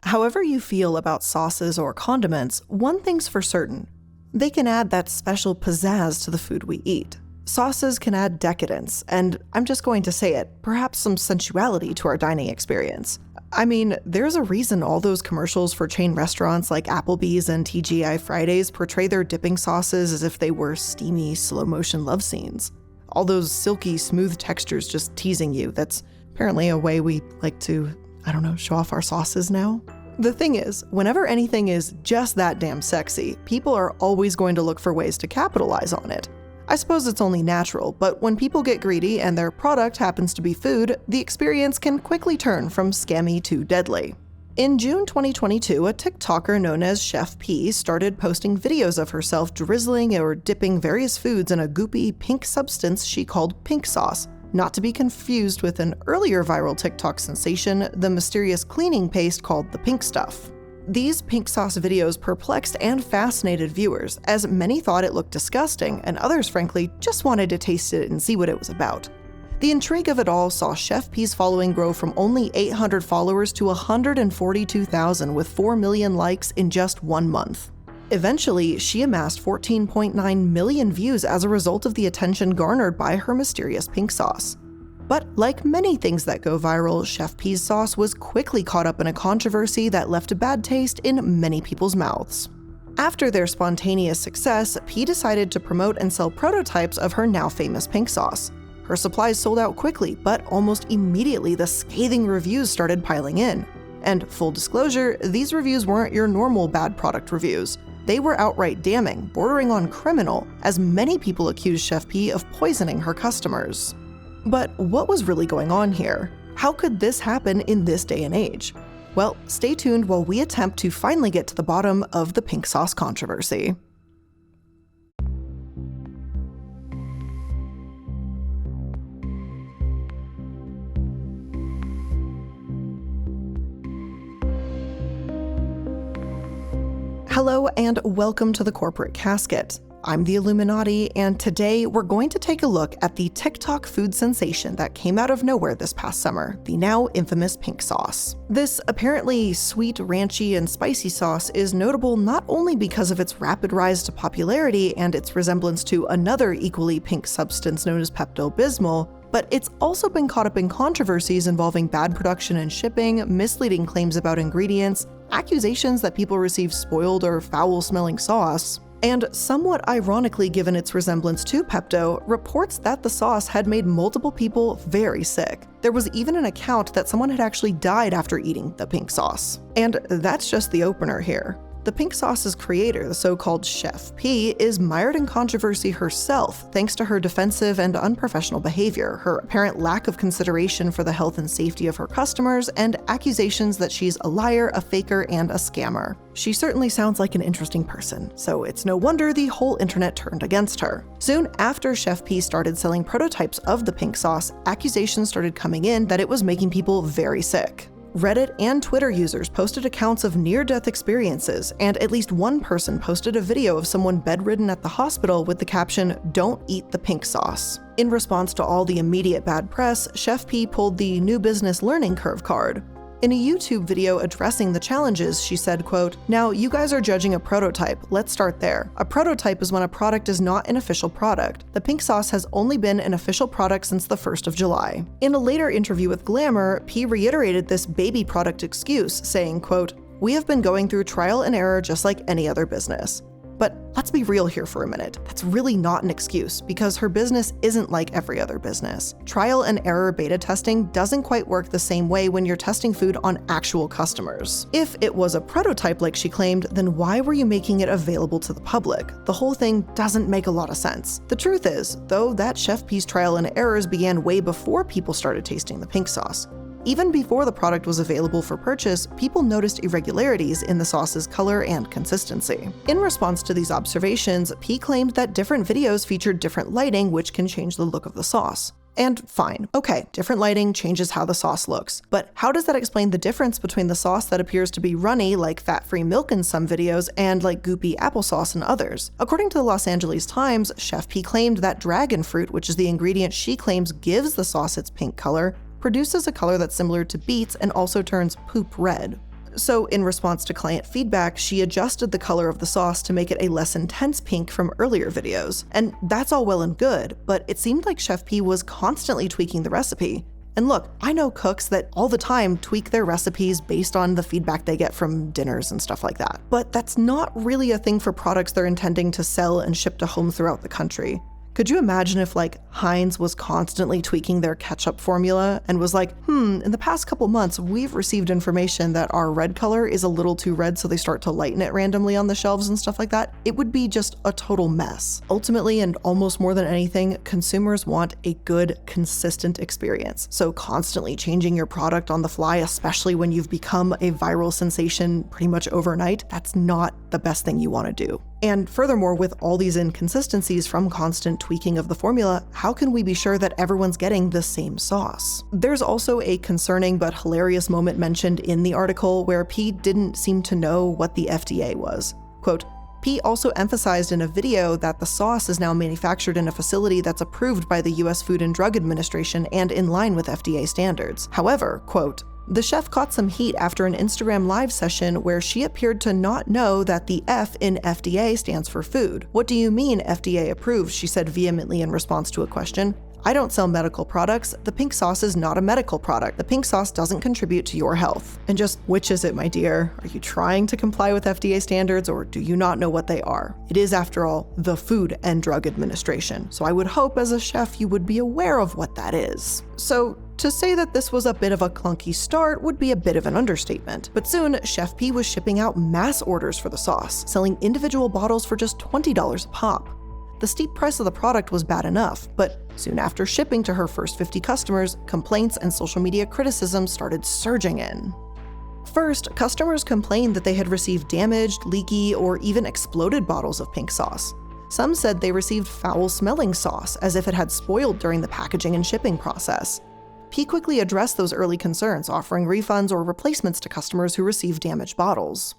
However you feel about sauces or condiments, one thing's for certain. They can add that special pizzazz to the food we eat. Sauces can add decadence, and I'm just going to say it, perhaps some sensuality to our dining experience. I mean, there's a reason all those commercials for chain restaurants like Applebee's and TGI Fridays portray their dipping sauces as if they were steamy, slow-motion love scenes. All those silky, smooth textures just teasing you. That's apparently a way we like to, show off our sauces now. The thing is, whenever anything is just that damn sexy, people are always going to look for ways to capitalize on it. I suppose it's only natural, but when people get greedy and their product happens to be food, the experience can quickly turn from scammy to deadly. In June 2022, a TikToker known as Chef P started posting videos of herself drizzling or dipping various foods in a goopy pink substance she called pink sauce, not to be confused with an earlier viral TikTok sensation, the mysterious cleaning paste called the pink stuff. These pink sauce videos perplexed and fascinated viewers, as many thought it looked disgusting, and others frankly just wanted to taste it and see what it was about. The intrigue of it all saw Chef P's following grow from only 800 followers to 142,000 with 4 million likes in just 1 month. Eventually, she amassed 14.9 million views as a result of the attention garnered by her mysterious pink sauce. But like many things that go viral, Chef P's sauce was quickly caught up in a controversy that left a bad taste in many people's mouths. After their spontaneous success, P decided to promote and sell prototypes of her now famous pink sauce. Her supplies sold out quickly, but almost immediately the scathing reviews started piling in. And full disclosure, these reviews weren't your normal bad product reviews. They were outright damning, bordering on criminal, as many people accused Chef P of poisoning her customers. But what was really going on here? How could this happen in this day and age? Well, stay tuned while we attempt to finally get to the bottom of the pink sauce controversy. Hello and welcome to the Corporate Casket. I'm the iilluminaughtii, and today we're going to take a look at the TikTok food sensation that came out of nowhere this past summer, the now infamous pink sauce. This apparently sweet, ranchy, and spicy sauce is notable not only because of its rapid rise to popularity and its resemblance to another equally pink substance known as Pepto-Bismol, but it's also been caught up in controversies involving bad production and shipping, misleading claims about ingredients, accusations that people receive spoiled or foul-smelling sauce, and somewhat ironically given its resemblance to Pepto, reports that the sauce had made multiple people very sick. There was even an account that someone had actually died after eating the pink sauce. And that's just the opener here. The pink sauce's creator, the so-called Chef P, is mired in controversy herself thanks to her defensive and unprofessional behavior, her apparent lack of consideration for the health and safety of her customers, and accusations that she's a liar, a faker, and a scammer. She certainly sounds like an interesting person, so it's no wonder the whole internet turned against her. Soon after Chef P started selling prototypes of the pink sauce, accusations started coming in that it was making people very sick. Reddit and Twitter users posted accounts of near-death experiences, and at least one person posted a video of someone bedridden at the hospital with the caption, "Don't eat the pink sauce." In response to all the immediate bad press, Chef P pulled the new business learning curve card. In a YouTube video addressing the challenges, she said, quote, "Now, you guys are judging a prototype. Let's start there. A prototype is when a product is not an official product. The pink sauce has only been an official product since the 1st of July. In a later interview with Glamour, P reiterated this baby product excuse, saying, quote, "We have been going through trial and error just like any other business." But let's be real here for a minute. That's really not an excuse, because her business isn't like every other business. Trial and error beta testing doesn't quite work the same way when you're testing food on actual customers. If it was a prototype like she claimed, then why were you making it available to the public? The whole thing doesn't make a lot of sense. The truth is, though, that Chef P's trial and errors began way before people started tasting the pink sauce. Even before the product was available for purchase, people noticed irregularities in the sauce's color and consistency. In response to these observations, P claimed that different videos featured different lighting, which can change the look of the sauce. And fine, okay, different lighting changes how the sauce looks. But how does that explain the difference between the sauce that appears to be runny, like fat-free milk in some videos, and like goopy applesauce in others? According to the Los Angeles Times, Chef P claimed that dragon fruit, which is the ingredient she claims gives the sauce its pink color, produces a color that's similar to beets and also turns poop red. So in response to client feedback, she adjusted the color of the sauce to make it a less intense pink from earlier videos. And that's all well and good, but it seemed like Chef P was constantly tweaking the recipe. And look, I know cooks that all the time tweak their recipes based on the feedback they get from dinners and stuff like that. But that's not really a thing for products they're intending to sell and ship to home throughout the country. Could you imagine if Heinz was constantly tweaking their ketchup formula and was like, in the past couple months, we've received information that our red color is a little too red, so they start to lighten it randomly on the shelves and stuff like that? It would be just a total mess. Ultimately, and almost more than anything, consumers want a good, consistent experience. So constantly changing your product on the fly, especially when you've become a viral sensation pretty much overnight, that's not the best thing you want to do. And furthermore, with all these inconsistencies from constant tweaking of the formula, how can we be sure that everyone's getting the same sauce? There's also a concerning but hilarious moment mentioned in the article where P didn't seem to know what the FDA was. Quote, P also emphasized in a video that the sauce is now manufactured in a facility that's approved by the US Food and Drug Administration and in line with FDA standards. However, quote, the chef caught some heat after an Instagram live session where she appeared to not know that the F in FDA stands for food. What do you mean FDA approved? She said vehemently in response to a question. I don't sell medical products. The pink sauce is not a medical product. The pink sauce doesn't contribute to your health. And just which is it, my dear? Are you trying to comply with FDA standards or do you not know what they are? It is, after all, the Food and Drug Administration. So I would hope as a chef you would be aware of what that is. So to say that this was a bit of a clunky start would be a bit of an understatement. But soon, Chef P was shipping out mass orders for the sauce, selling individual bottles for just $20 a pop. The steep price of the product was bad enough, but soon after shipping to her first 50 customers, complaints and social media criticism started surging in. First, customers complained that they had received damaged, leaky, or even exploded bottles of pink sauce. Some said they received foul-smelling sauce, as if it had spoiled during the packaging and shipping process. P quickly addressed those early concerns, offering refunds or replacements to customers who received damaged bottles.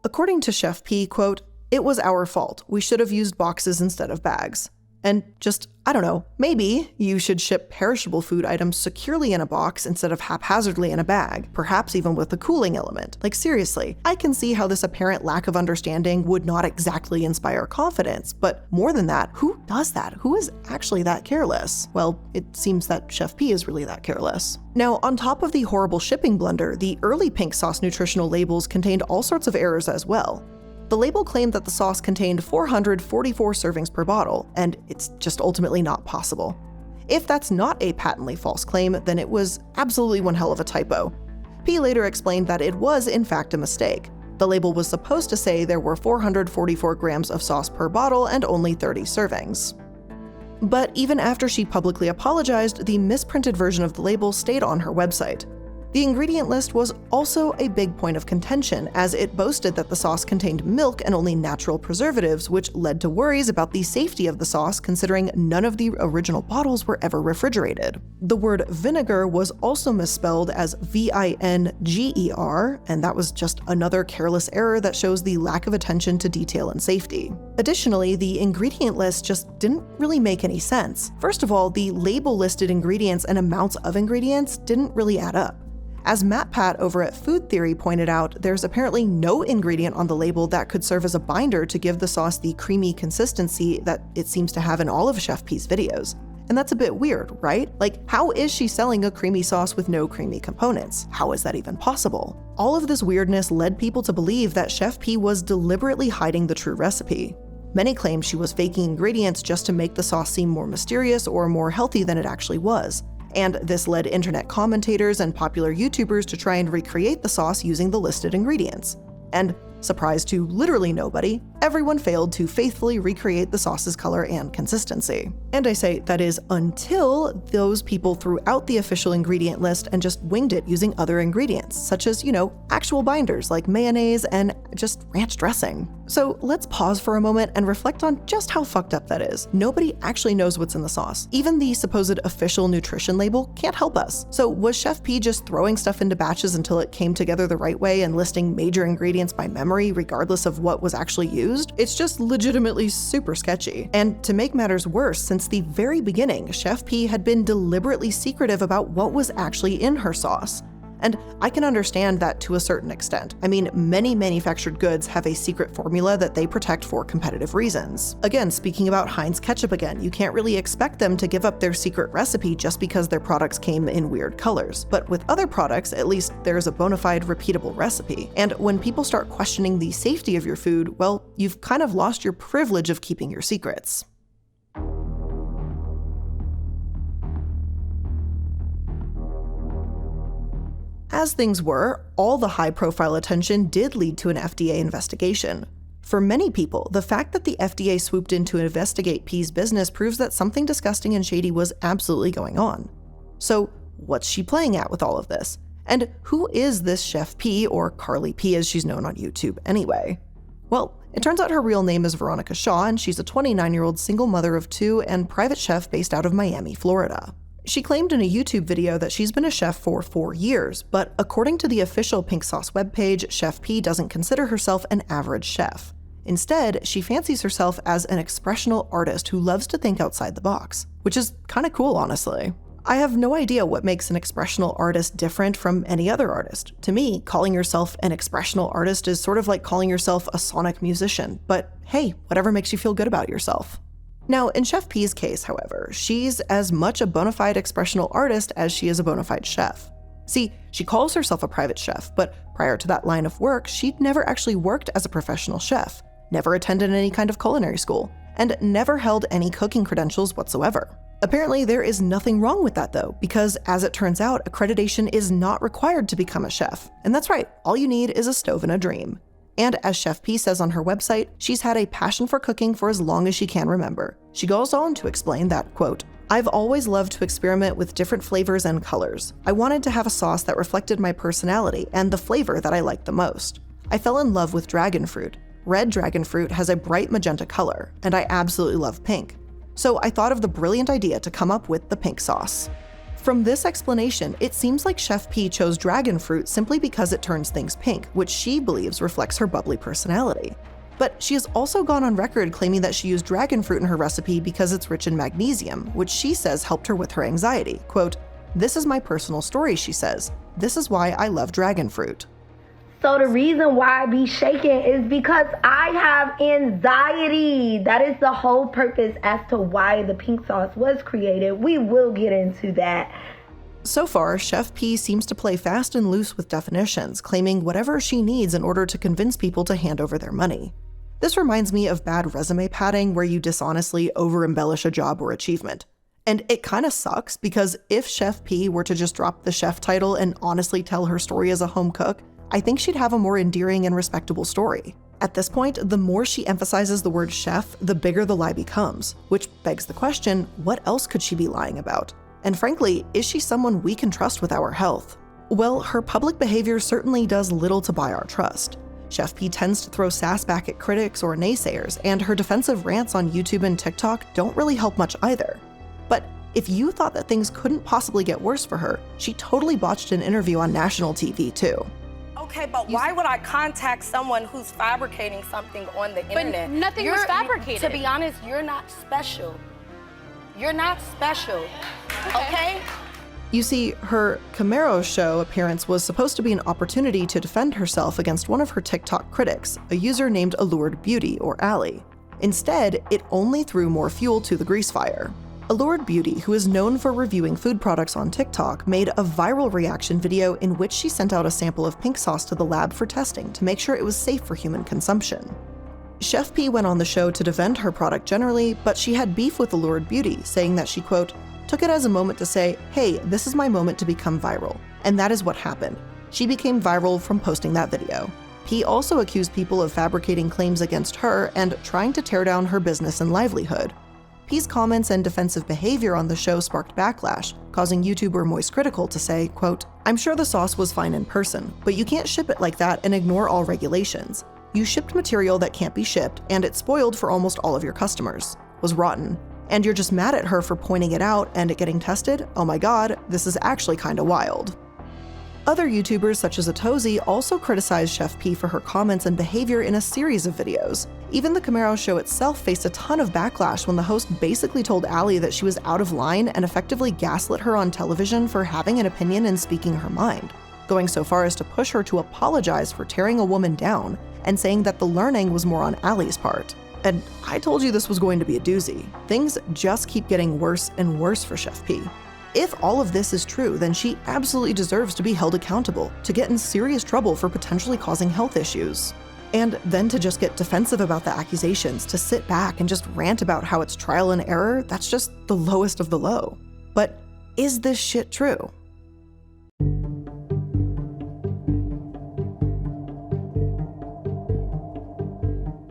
According to Chef P, quote, it was our fault. We should have used boxes instead of bags. And just, I don't know, maybe you should ship perishable food items securely in a box instead of haphazardly in a bag, perhaps even with a cooling element. Like seriously, I can see how this apparent lack of understanding would not exactly inspire confidence, but more than that, who does that? Who is actually that careless? Well, it seems that Chef P is really that careless. Now, on top of the horrible shipping blunder, the early pink sauce nutritional labels contained all sorts of errors as well. The label claimed that the sauce contained 444 servings per bottle, and it's just ultimately not possible. If that's not a patently false claim, then it was absolutely one hell of a typo. P later explained that it was in fact a mistake. The label was supposed to say there were 444 grams of sauce per bottle and only 30 servings. But even after she publicly apologized, the misprinted version of the label stayed on her website. The ingredient list was also a big point of contention, as it boasted that the sauce contained milk and only natural preservatives, which led to worries about the safety of the sauce considering none of the original bottles were ever refrigerated. The word vinegar was also misspelled as VINGER, and that was just another careless error that shows the lack of attention to detail and safety. Additionally, the ingredient list just didn't really make any sense. First of all, the label listed ingredients and amounts of ingredients didn't really add up. As Matt Pat over at Food Theory pointed out, there's apparently no ingredient on the label that could serve as a binder to give the sauce the creamy consistency that it seems to have in all of Chef P's videos. And that's a bit weird, right? Like, how is she selling a creamy sauce with no creamy components? How is that even possible? All of this weirdness led people to believe that Chef P was deliberately hiding the true recipe. Many claimed she was faking ingredients just to make the sauce seem more mysterious or more healthy than it actually was. And this led internet commentators and popular YouTubers to try and recreate the sauce using the listed ingredients. And, surprise to literally nobody, everyone failed to faithfully recreate the sauce's color and consistency. And I say that is until those people threw out the official ingredient list and just winged it using other ingredients, such as, actual binders like mayonnaise and just ranch dressing. So let's pause for a moment and reflect on just how fucked up that is. Nobody actually knows what's in the sauce. Even the supposed official nutrition label can't help us. So was Chef P just throwing stuff into batches until it came together the right way and listing major ingredients by memory regardless of what was actually used? It's just legitimately super sketchy. And to make matters worse, since the very beginning, Chef P had been deliberately secretive about what was actually in her sauce. And I can understand that to a certain extent. I mean, many manufactured goods have a secret formula that they protect for competitive reasons. Again, speaking about Heinz ketchup again, you can't really expect them to give up their secret recipe just because their products came in weird colors. But with other products, at least there's a bona fide repeatable recipe. And when people start questioning the safety of your food, well, you've kind of lost your privilege of keeping your secrets. As things were, all the high-profile attention did lead to an FDA investigation. For many people, the fact that the FDA swooped in to investigate P's business proves that something disgusting and shady was absolutely going on. So, what's she playing at with all of this? And who is this Chef P, or Carly P as she's known on YouTube anyway? Well, it turns out her real name is Veronica Shaw, and she's a 29-year-old single mother of 2 and private chef based out of Miami, Florida. She claimed in a YouTube video that she's been a chef for 4 years, but according to the official Pink Sauce webpage, Chef P doesn't consider herself an average chef. Instead, she fancies herself as an expressional artist who loves to think outside the box, which is kind of cool, honestly. I have no idea what makes an expressional artist different from any other artist. To me, calling yourself an expressional artist is sort of like calling yourself a sonic musician, but hey, whatever makes you feel good about yourself. Now, in Chef P's case, however, she's as much a bona fide expressional artist as she is a bona fide chef. See, she calls herself a private chef, but prior to that line of work, she'd never actually worked as a professional chef, never attended any kind of culinary school, and never held any cooking credentials whatsoever. Apparently, there is nothing wrong with that though, because as it turns out, accreditation is not required to become a chef. And that's right, all you need is a stove and a dream. And as Chef P says on her website, she's had a passion for cooking for as long as she can remember. She goes on to explain that, quote, "I've always loved to experiment with different flavors and colors. I wanted to have a sauce that reflected my personality and the flavor that I liked the most. I fell in love with dragon fruit. Red dragon fruit has a bright magenta color, and I absolutely love pink. So I thought of the brilliant idea to come up with the pink sauce." From this explanation, it seems like Chef P chose dragon fruit simply because it turns things pink, which she believes reflects her bubbly personality. But she has also gone on record claiming that she used dragon fruit in her recipe because it's rich in magnesium, which she says helped her with her anxiety. Quote, "This is my personal story," she says. "This is why I love dragon fruit." So the reason why I be shaking is because I have anxiety. That is the whole purpose as to why the pink sauce was created. We will get into that. So far, Chef P seems to play fast and loose with definitions, claiming whatever she needs in order to convince people to hand over their money. This reminds me of bad resume padding where you dishonestly over-embellish a job or achievement. And it kind of sucks because if Chef P were to just drop the chef title and honestly tell her story as a home cook, I think she'd have a more endearing and respectable story. At this point, the more she emphasizes the word chef, the bigger the lie becomes, which begs the question, what else could she be lying about? And frankly, is she someone we can trust with our health? Well, her public behavior certainly does little to buy our trust. Chef P tends to throw sass back at critics or naysayers, and her defensive rants on YouTube and TikTok don't really help much either. But if you thought that things couldn't possibly get worse for her, she totally botched an interview on national TV too. Okay, but why would I contact someone who's fabricating something on the internet? But nothing was fabricated. To be honest, you're not special. You're not special, okay? You see, her Camaro show appearance was supposed to be an opportunity to defend herself against one of her TikTok critics, a user named Allured Beauty, or Allie. Instead, it only threw more fuel to the grease fire. Allured Beauty, who is known for reviewing food products on TikTok, made a viral reaction video in which she sent out a sample of pink sauce to the lab for testing to make sure it was safe for human consumption. Chef P went on the show to defend her product generally, but she had beef with Allured Beauty, saying that she, quote, "took it as a moment to say, hey, this is my moment to become viral." And that is what happened. She became viral from posting that video. P also accused people of fabricating claims against her and trying to tear down her business and livelihood. P's comments and defensive behavior on the show sparked backlash, causing YouTuber Moist Critical to say, quote, "I'm sure the sauce was fine in person, but you can't ship it like that and ignore all regulations. You shipped material that can't be shipped, and it's spoiled for almost all of your customers. Was rotten. And you're just mad at her for pointing it out and it getting tested? Oh my god, this is actually kinda wild." Other YouTubers such as Atozi also criticized Chef P for her comments and behavior in a series of videos. Even the Camaro show itself faced a ton of backlash when the host basically told Allie that she was out of line and effectively gaslit her on television for having an opinion and speaking her mind. going so far as to push her to apologize for tearing a woman down and saying that the learning was more on Allie's part. And I told you this was going to be a doozy. Things just keep getting worse and worse for Chef P. If all of this is true, then she absolutely deserves to be held accountable, to get in serious trouble for potentially causing health issues. And then to just get defensive about the accusations, to sit back and just rant about how it's trial and error, that's just the lowest of the low. But is this shit true?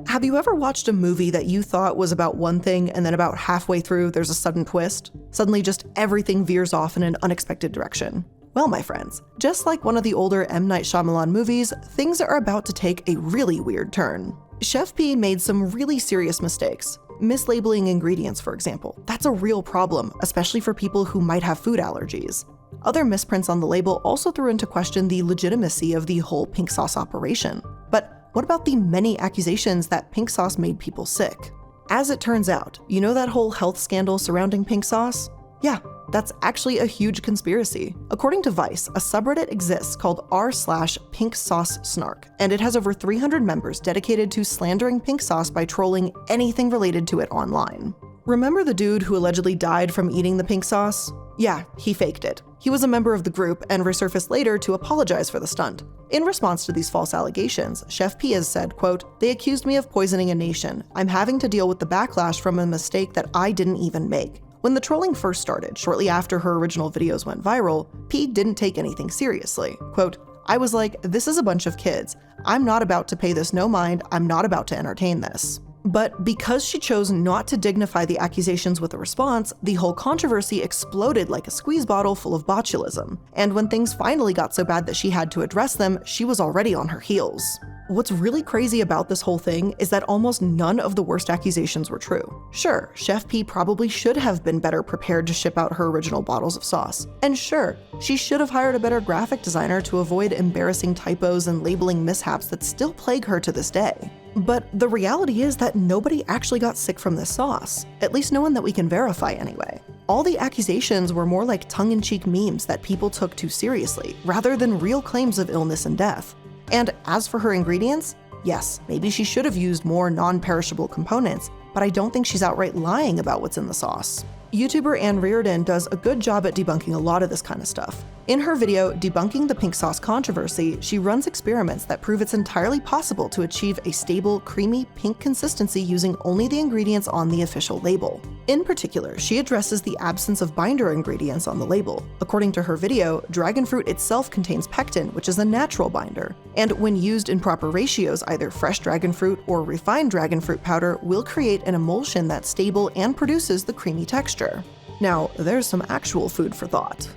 Have you ever watched a movie that you thought was about one thing and then about halfway through there's a sudden twist? Suddenly just everything veers off in an unexpected direction. Well, my friends, just like one of the older M. Night Shyamalan movies, things are about to take a really weird turn. Chef P made some really serious mistakes. Mislabeling ingredients, for example. That's a real problem, especially for people who might have food allergies. Other misprints on the label also threw into question the legitimacy of the whole pink sauce operation. But what about the many accusations that pink sauce made people sick? As it turns out, you know that whole health scandal surrounding pink sauce? Yeah, that's actually a huge conspiracy. According to Vice, a subreddit exists called r/PinkSauceSnark, and it has over 300 members dedicated to slandering pink sauce by trolling anything related to it online. Remember the dude who allegedly died from eating the pink sauce? Yeah, he faked it. He was a member of the group and resurfaced later to apologize for the stunt. In response to these false allegations, Chef P has said, quote, "They accused me of poisoning a nation. I'm having to deal with the backlash from a mistake that I didn't even make." When the trolling first started, shortly after her original videos went viral, P didn't take anything seriously. Quote, "I was like, this is a bunch of kids. I'm not about to pay this no mind. I'm not about to entertain this." But because she chose not to dignify the accusations with a response, the whole controversy exploded like a squeeze bottle full of botulism. And when things finally got so bad that she had to address them, she was already on her heels. What's really crazy about this whole thing is that almost none of the worst accusations were true. Sure, Chef P probably should have been better prepared to ship out her original bottles of sauce. And sure, she should have hired a better graphic designer to avoid embarrassing typos and labeling mishaps that still plague her to this day. But the reality is that nobody actually got sick from this sauce, at least no one that we can verify anyway. All the accusations were more like tongue-in-cheek memes that people took too seriously, rather than real claims of illness and death. And as for her ingredients, yes, maybe she should have used more non-perishable components, but I don't think she's outright lying about what's in the sauce. YouTuber Ann Reardon does a good job at debunking a lot of this kind of stuff. In her video, Debunking the Pink Sauce Controversy, she runs experiments that prove it's entirely possible to achieve a stable, creamy pink consistency using only the ingredients on the official label. In particular, she addresses the absence of binder ingredients on the label. According to her video, dragon fruit itself contains pectin, which is a natural binder, and when used in proper ratios, either fresh dragon fruit or refined dragon fruit powder will create an emulsion that's stable and produces the creamy texture. Now, there's some actual food for thought.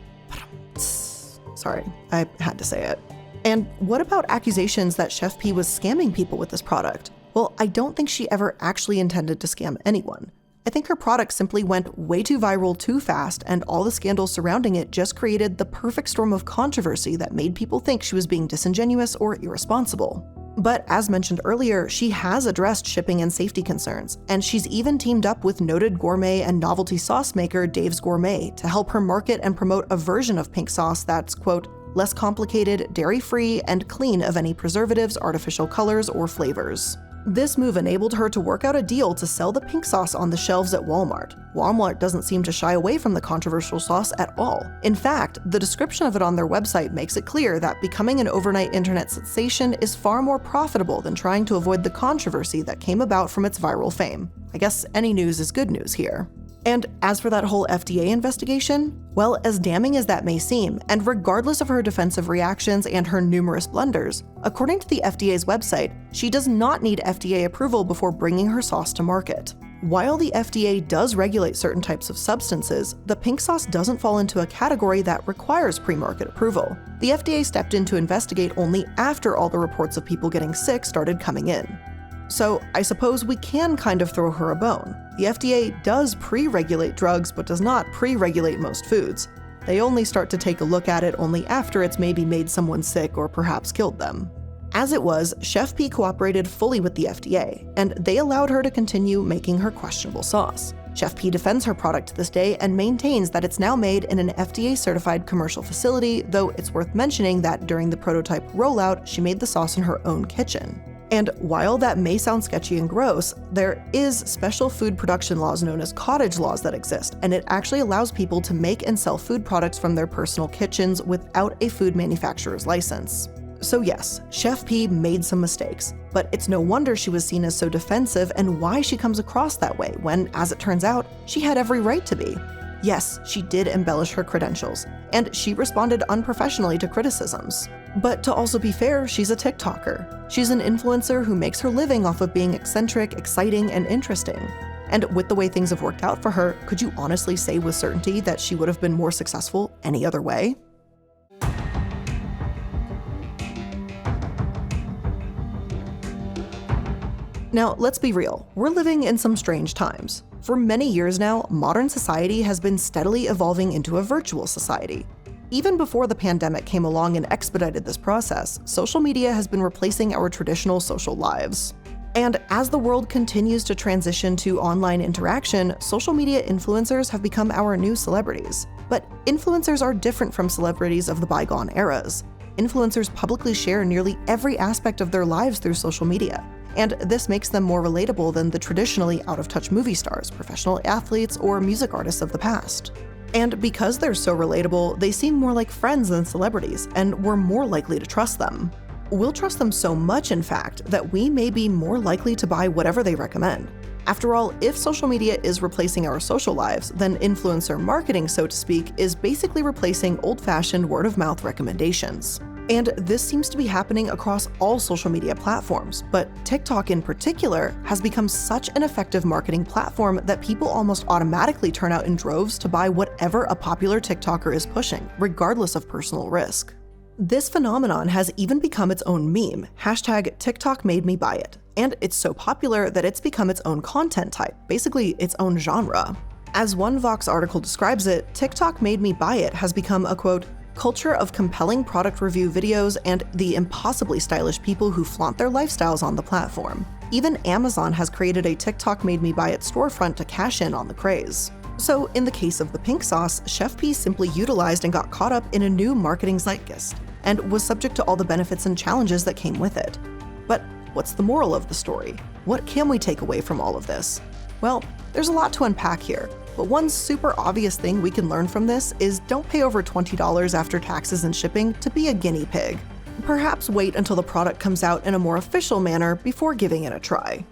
Sorry, I had to say it. And what about accusations that Chef P was scamming people with this product? Well, I don't think she ever actually intended to scam anyone. I think her product simply went way too viral too fast, and all the scandals surrounding it just created the perfect storm of controversy that made people think she was being disingenuous or irresponsible. But as mentioned earlier, she has addressed shipping and safety concerns, and she's even teamed up with noted gourmet and novelty sauce maker Dave's Gourmet to help her market and promote a version of pink sauce that's, quote, less complicated, dairy-free, and clean of any preservatives, artificial colors, or flavors. This move enabled her to work out a deal to sell the pink sauce on the shelves at Walmart. Walmart doesn't seem to shy away from the controversial sauce at all. In fact, the description of it on their website makes it clear that becoming an overnight internet sensation is far more profitable than trying to avoid the controversy that came about from its viral fame. I guess any news is good news here. And as for that whole FDA investigation, well, as damning as that may seem, and regardless of her defensive reactions and her numerous blunders, according to the FDA's website, she does not need FDA approval before bringing her sauce to market. While the FDA does regulate certain types of substances, the pink sauce doesn't fall into a category that requires pre-market approval. The FDA stepped in to investigate only after all the reports of people getting sick started coming in. So I suppose we can kind of throw her a bone. The FDA does pre-regulate drugs, but does not pre-regulate most foods. They only start to take a look at it only after it's maybe made someone sick or perhaps killed them. As it was, Chef P cooperated fully with the FDA, and they allowed her to continue making her questionable sauce. Chef P defends her product to this day and maintains that it's now made in an FDA-certified commercial facility, though it's worth mentioning that during the prototype rollout, she made the sauce in her own kitchen. And while that may sound sketchy and gross, there is special food production laws known as cottage laws that exist, and it actually allows people to make and sell food products from their personal kitchens without a food manufacturer's license. So yes, Chef P made some mistakes, but it's no wonder she was seen as so defensive and why she comes across that way when, as it turns out, she had every right to be. Yes, she did embellish her credentials, and she responded unprofessionally to criticisms. But to also be fair, she's a TikToker. She's an influencer who makes her living off of being eccentric, exciting, and interesting. And with the way things have worked out for her, could you honestly say with certainty that she would have been more successful any other way? Now, let's be real, we're living in some strange times. For many years now, modern society has been steadily evolving into a virtual society. Even before the pandemic came along and expedited this process, social media has been replacing our traditional social lives. And as the world continues to transition to online interaction, social media influencers have become our new celebrities. But influencers are different from celebrities of the bygone eras. Influencers publicly share nearly every aspect of their lives through social media. And this makes them more relatable than the traditionally out-of-touch movie stars, professional athletes, or music artists of the past. And because they're so relatable, they seem more like friends than celebrities, and we're more likely to trust them. We'll trust them so much, in fact, that we may be more likely to buy whatever they recommend. After all, if social media is replacing our social lives, then influencer marketing, so to speak, is basically replacing old-fashioned word-of-mouth recommendations. And this seems to be happening across all social media platforms, but TikTok in particular has become such an effective marketing platform that people almost automatically turn out in droves to buy whatever a popular TikToker is pushing, regardless of personal risk. This phenomenon has even become its own meme, #TikTok-made-me-buy-it, and it's so popular that it's become its own content type, basically its own genre. As one Vox article describes it, TikTok made me buy it has become a, quote, culture of compelling product review videos and the impossibly stylish people who flaunt their lifestyles on the platform. Even Amazon has created a TikTok made me buy it storefront to cash in on the craze. So in the case of the pink sauce, Chef P simply utilized and got caught up in a new marketing zeitgeist, and was subject to all the benefits and challenges that came with it. But what's the moral of the story? What can we take away from all of this? Well, there's a lot to unpack here. But one super obvious thing we can learn from this is don't pay over $20 after taxes and shipping to be a guinea pig. Perhaps wait until the product comes out in a more official manner before giving it a try.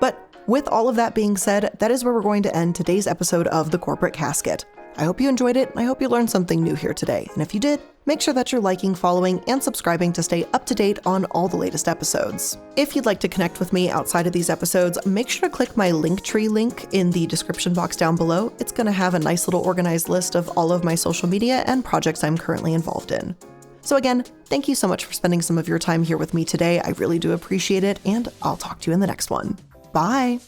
But with all of that being said, that is where we're going to end today's episode of The Corporate Casket. I hope you enjoyed it, and I hope you learned something new here today. And if you did, make sure that you're liking, following, and subscribing to stay up to date on all the latest episodes. If you'd like to connect with me outside of these episodes, make sure to click my Linktree link in the description box down below. It's going to have a nice little organized list of all of my social media and projects I'm currently involved in. So again, thank you so much for spending some of your time here with me today. I really do appreciate it, and I'll talk to you in the next one. Bye!